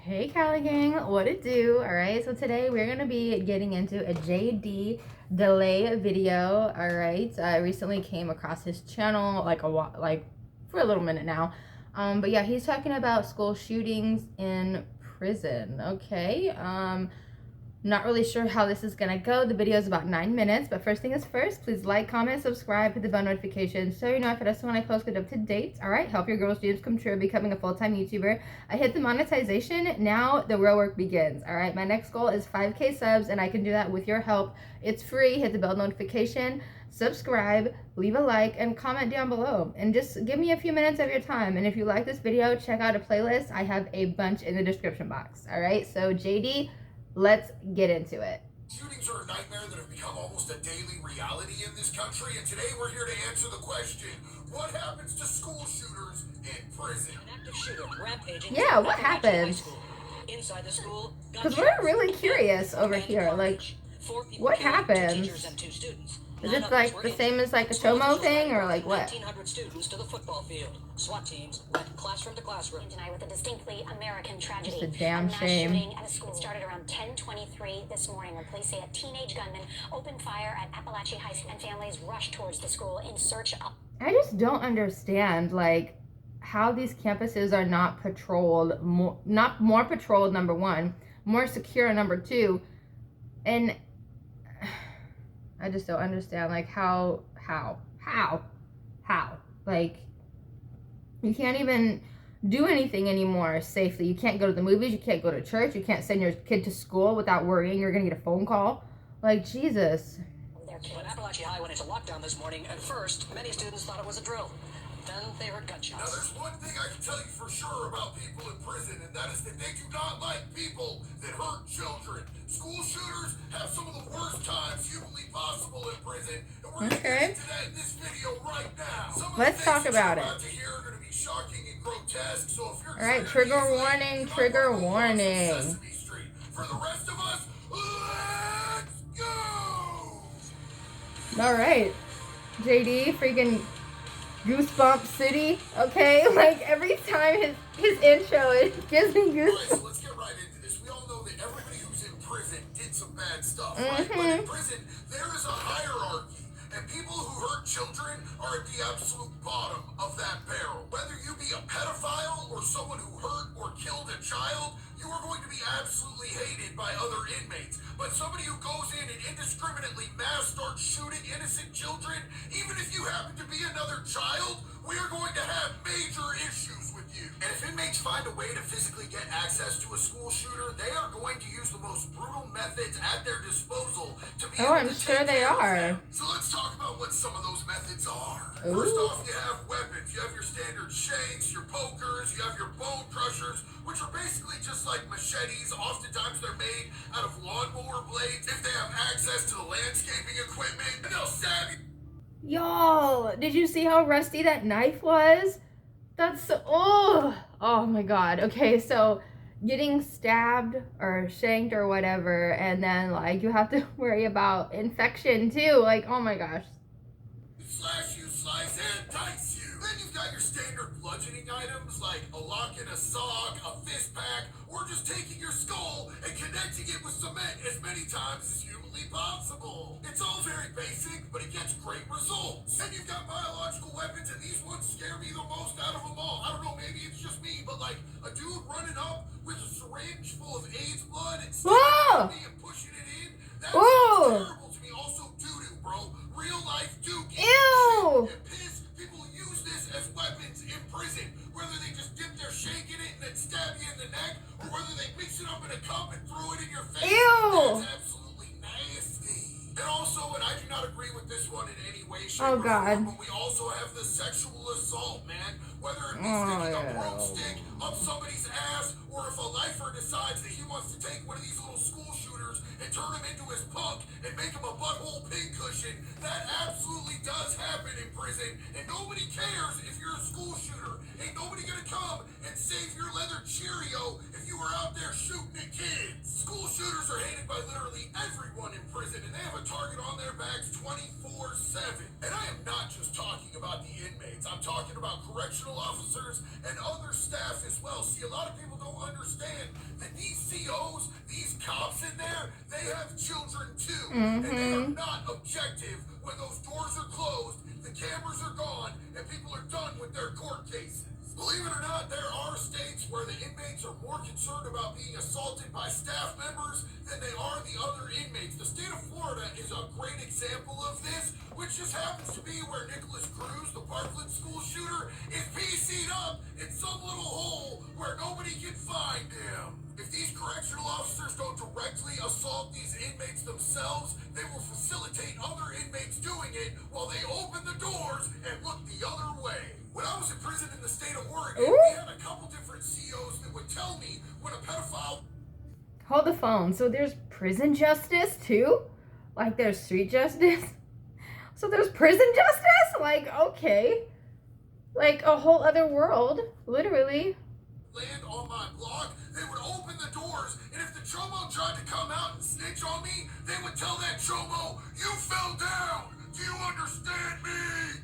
Hey Cali gang, what it do? Alright, so today we're gonna be getting into a JD delay video. Alright, I recently came across his channel like for a little minute now. But yeah, he's talking about school shootings in prison. Okay. Not really sure how this is gonna go. The video is about 9 minutes, but first thing is first, please like, comment, subscribe, hit the bell notification so you know if it is when I post it up to date. All right, help your girl's dreams come true, becoming a full-time YouTuber. I hit the monetization, now the real work begins. All right, my next goal is 5K subs, and I can do that with your help. It's free. Hit the bell notification, subscribe, leave a like, and comment down below. And just give me a few minutes of your time. And if you like this video, check out a playlist. I have a bunch in the description box. All right, so JD, let's get into it. Shootings are a nightmare that have become almost a daily reality in this country, and today we're here to answer the question, what happens to school shooters in prison? An active shooter rampaging. Yeah, what happens? Inside the school, because we're really curious over here, like, what happens? Is it like the same as like a Chomo thing, or like what? 1,900 students to the football field. SWAT teams went classroom to classroom. Tonight with a distinctly American tragedy. It's a damn mass shame. shooting at a school started around 10:23 this morning, when police say a teenage gunman opened fire at Appalachia High School, and families rushed towards the school in search of. I just don't understand, like, how these campuses are not patrolled, not more patrolled, number one, more secure, number two, and I just don't understand, like, how, like, you can't even do anything anymore safely. You can't go to the movies, you can't go to church, you can't send your kid to school without worrying you're gonna get a phone call. Like, Jesus. When Appalachia High went into lockdown this morning, at first, many students thought it was a drill. Then they heard gunshots. Now, there's one thing I can tell you for sure about people in prison, and that is that they do not like people that hurt children. School shooters have some of the worst times humanly possible in prison, and we're going to get into that in this video right now. Let's talk about it. About to hear are going to be shocking and grotesque, so if you're Alright, trigger warning, trigger warning. Sesame Street. For the rest of us, let's go! Alright, JD, freaking Goosebump City, okay? Like, every time his intro, it gives me goosebumps. Alright, so let's get right into this. We all know that everybody who's in prison did some bad stuff, right? But in prison, there is a hierarchy, and people who hurt children are at the absolute bottom of that barrel. Whether you be a pedophile or someone who hurt or killed a child, you are going to be absolutely hated by other inmates. But somebody who goes in and indiscriminately mass starts shooting innocent children, even if you happen to be another child, we are going to have major issues with you. And if inmates find a way to physically get access to a school shooter, they are going to use the most brutal methods at their disposal to be able I'm to sure take they care of are. them. So let's talk about what some of those methods are. Ooh. First off, you have weapons. You have your standard shanks, your pokers, you have your bone crushers, which are basically just like machetes. Oftentimes they're made out of lawnmower blades. If they have access to the landscaping equipment, they'll stab you. Y'all, did you see how rusty that knife was? That's so, oh my god. Okay, so getting stabbed or shanked or whatever, and then like you have to worry about infection too. Like, oh my gosh. Slash you, slice, and dice you. Then you've got your standard bludgeoning items like a lock and a sock, a fist pack, or just taking your skull and connecting it with cement as many times as humanly possible. It's all very basic, but it gets great results. Then you've got biological weapons, and these ones scare me the most out of them all. I don't know, maybe it's just me, but like a dude running up with a syringe full of AIDS blood and sticking me and pushing it in, that sounds terrible to me. Also doo-doo, bro. Real life doo-doo. Ew! And piss, people use this as weapons in prison. Whether they just dip their shank in it and then stab you in the neck, or whether they mix it up in a cup and throw it in your face. Ew! That's absolutely nasty. And also, and I do not agree with this one in any way, shape, Oh, or God. form, but we also have the sexual assault, man. Whether it be sticking a broomstick up somebody's ass, or if a lifer decides that he wants to take one of these little school shooters and turn him into his punk and make him a butthole pincushion, that absolutely does happen in prison, and nobody cares if you're a school shooter. Ain't nobody gonna come and save your leather Cheerio if you were out there shooting at kids. School shooters are hated by literally everyone in prison, and they have a target on their backs 24/7. And I am not just talking about the inmates. I'm talking about correctional officers and other staff as well. See, a lot of people don't understand that these COs, these cops in there, they have children too. And they are not objective when those doors are closed, the cameras are gone, and people are done with their court cases. Believe it or not, there are states where the inmates are more concerned about being assaulted by staff members than they are the other inmates. The state of Florida is a great example of this, which just happens to be where Nicholas Cruz, the Parkland school shooter, is PC'd up in some little hole where nobody can find him. If these correctional officers don't directly assault these inmates themselves, they will facilitate other inmates doing it while they open the doors and look the other way. When I was in prison in the state of Oregon, we had a couple different COs that would tell me when a pedophile... Hold the phone. So there's prison justice too? Like there's street justice? So there's prison justice? Like, okay. Like a whole other world, literally. ...land on my block, they would open the doors, and if the chomo tried to come out and snitch on me, they would tell that chomo, "You fell down! Do you understand me?"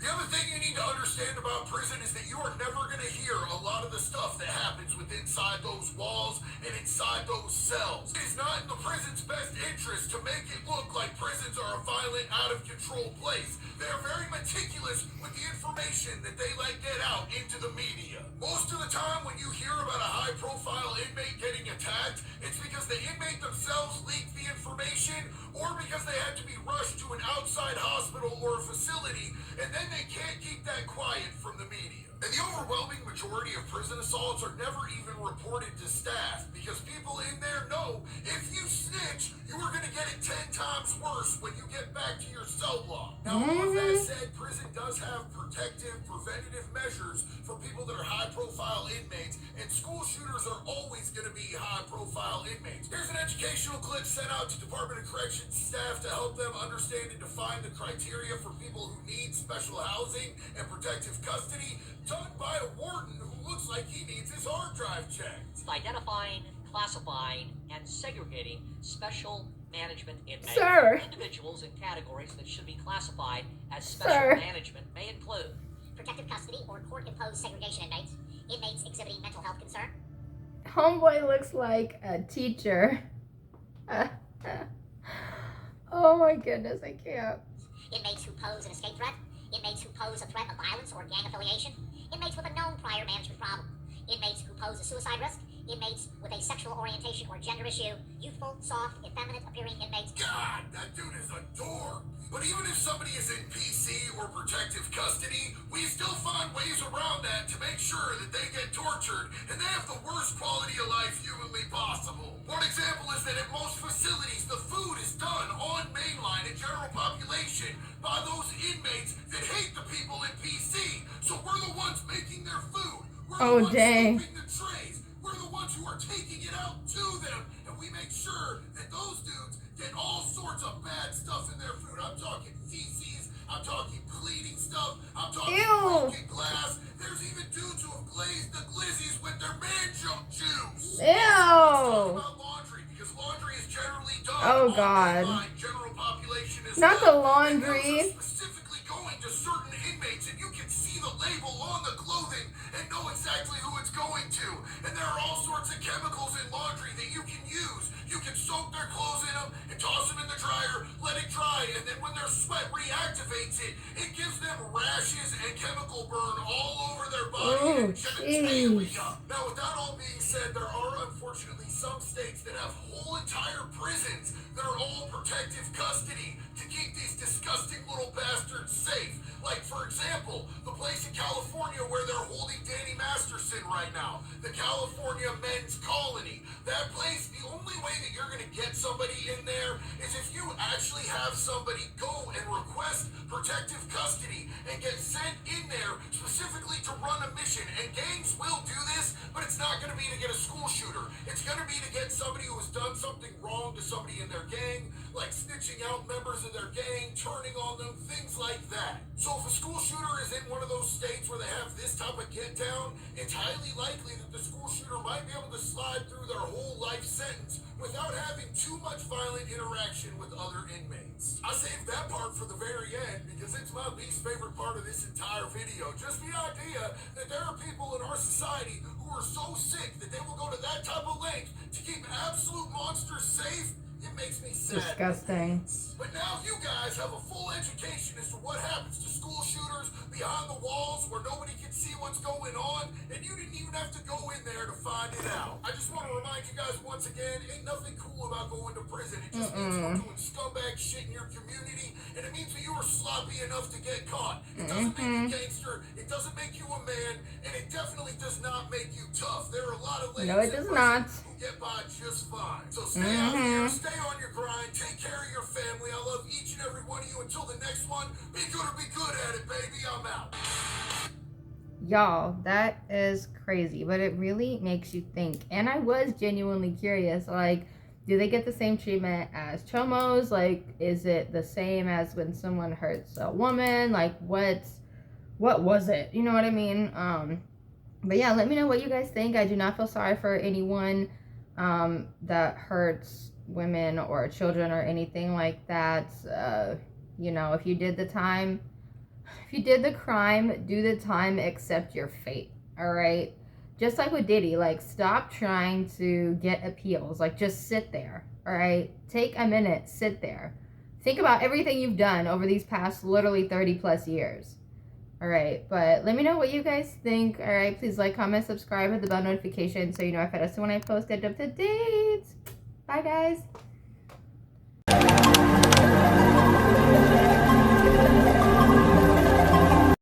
The other thing you need to understand about prison is that you are never going to hear a lot of the stuff that happens within inside those walls and inside those cells. It is not in the prison's best interest to make it look like prisons are a violent, out-of-control place. They are very meticulous with the information that they let get out into the media. Most of the time when you hear about a high-profile inmate getting attacked, it's because the inmate themselves leaked the information or because they had to be rushed to an outside hospital or a facility, and then they can't keep that quiet from the media. And the overwhelming majority of prison assaults are never even reported to staff because people in there know if you snitch, you are going to get it 10 times worse when you get back to your cell block. Now, all of that said, prison does have protective, preventative measures for people that are high-profile inmates, and school shooters are always going to be high-profile inmates. Here's an educational clip sent out to Department of Corrections staff to help them understand and define the criteria for people who need special housing and protective custody, done by a warden who looks like he needs his hard drive checked. Identifying, classifying, and segregating special management inmates. Sir. Individuals in categories that should be classified as special management may include protective custody or court-imposed segregation inmates, inmates exhibiting mental health concern. Homeboy looks like a teacher. Oh my goodness, I can't. Inmates who pose an escape threat, inmates who pose a threat of violence or gang affiliation, inmates with a known prior management problem, inmates who pose a suicide risk, inmates with a sexual orientation or gender issue, youthful, soft, effeminate appearing inmates. God, that dude is a dork. But even if somebody is in PC or protective custody, we still find ways around that to make sure that they get tortured and they have the worst quality of life humanly possible. One example is that at most facilities, the food is done on mainline and general population by those inmates that hate the people in PC. So we're the ones making their food. We're the ones scooping the trays. We're the ones who are taking it out to them. And we make sure that those dudes get all sorts of bad stuff in their food. I'm talking feces. I'm talking bleeding stuff. I'm talking broken glass. There's even dudes who have glazed the glizzies with their man-jump juice. Ew. About laundry, because laundry is generally done Oh God. online, general population is Not the and laundry. those are specifically going to certain inmates, and you can see the label on the clothing and know exactly who it's going to. And there are all sorts of chemicals in laundry that you can use. You can soak their clothes in them and toss them in the dryer, let it dry, and then when their sweat reactivates it, it gives them rashes and chemical burn all over their body and genitalia. Now, with that all being said, there are unfortunately some states that have whole entire prisons that are all protective custody to keep these disgusting little bastards safe. Like, for example, the place in California where they're holding Danny Masterson right now, the California Men's Colony. That place, the only way that you're going to get somebody in there is if you actually have somebody go and request protective custody and get sent in there specifically to run a mission. And gangs will do this, but it's not going to be to get a school shooter. It's It's gonna be to get somebody who has done something wrong to somebody in their gang, like snitching out members of their gang, turning on them, things like that. So if a school shooter is in one of those states where they have this type of get down, it's highly likely that the school shooter might be able to slide through their whole life sentence without having too much violent interaction with other inmates. I saved that part for the very end because it's my least favorite part of this entire video. Just the idea that there are people in our society who are so sick that they will go to that type of length to keep absolute monsters safe. It makes me sad. Disgusting. But now you guys have a full education as to what happens to school shooters behind the walls where nobody can see what's going on, and you didn't even have to go in there to find it out. I just want to remind you guys once again, ain't nothing cool about going to prison. It just means you're doing scumbag shit in your community, and it means that you were sloppy enough to get caught. It doesn't make you gangster, it doesn't make you a man, and it definitely does not make you tough. There are a lot of ladies No, it does not. who get by just fine. So stay out here, stay on your grind, take care of your family. I love each and every one of you. Until the next one, be good or be good at it, baby. I'm out. Y'all, that is crazy, but it really makes you think. And I was genuinely curious, like, do they get the same treatment as chomos? Like, is it the same as when someone hurts a woman? Like, what was it? You know what I mean? But yeah, let me know what you guys think. I do not feel sorry for anyone that hurts women or children or anything like that. You know, if you did the time, if you did the crime, do the time, accept your fate. All right, just like with Diddy, like, stop trying to get appeals. Like, just sit there. All right, take a minute, sit there, think about everything you've done over these past literally 30 plus years. All right, but let me know what you guys think. All right, please like, comment, subscribe, hit the bell notification so you know if I when I post. Get up to date. Bye, guys.